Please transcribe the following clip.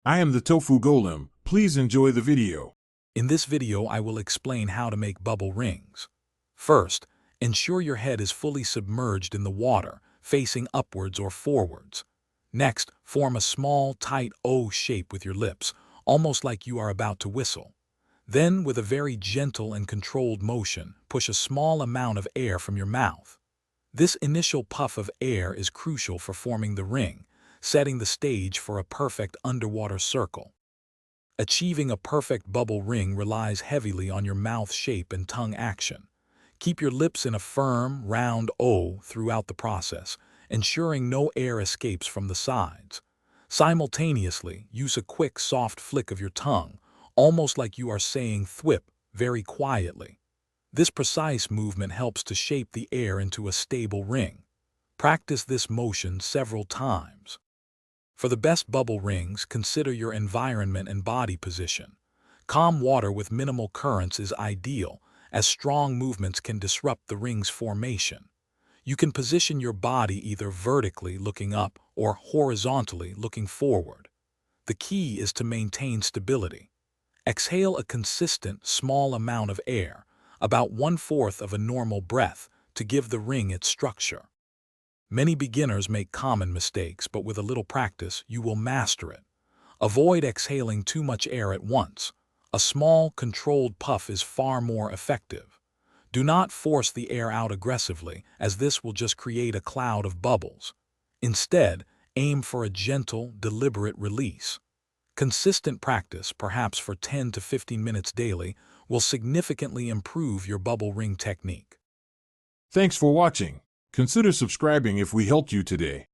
I am the Tofu Golem. Please enjoy the video. In this video, I will explain how to make bubble rings. First, ensure your head is fully submerged in the water, facing upwards or forwards. Next, form a small, tight O shape with your lips, almost like you are about to whistle. Then, with a very gentle and controlled motion, push a small amount of air from your mouth. This initial puff of air is crucial for forming the ring, setting the stage for a perfect underwater circle. Achieving a perfect bubble ring relies heavily on your mouth shape and tongue action. Keep your lips in a firm, round O throughout the process, ensuring no air escapes from the sides. Simultaneously, use a quick, soft flick of your tongue, almost like you are saying thwip very quietly. This precise movement helps to shape the air into a stable ring. Practice this motion several times. For the best bubble rings, consider your environment and body position. Calm water with minimal currents is ideal, as strong movements can disrupt the ring's formation. You can position your body either vertically looking up or horizontally looking forward. The key is to maintain stability. Exhale a consistent, small amount of air, about 1/4 of a normal breath, to give the ring its structure. Many beginners make common mistakes, but with a little practice, you will master it. Avoid exhaling too much air at once. A small, controlled puff is far more effective. Do not force the air out aggressively, as this will just create a cloud of bubbles. Instead, aim for a gentle, deliberate release. Consistent practice, perhaps for 10 to 15 minutes daily, will significantly improve your bubble ring technique. Thanks for watching. Consider subscribing if we helped you today.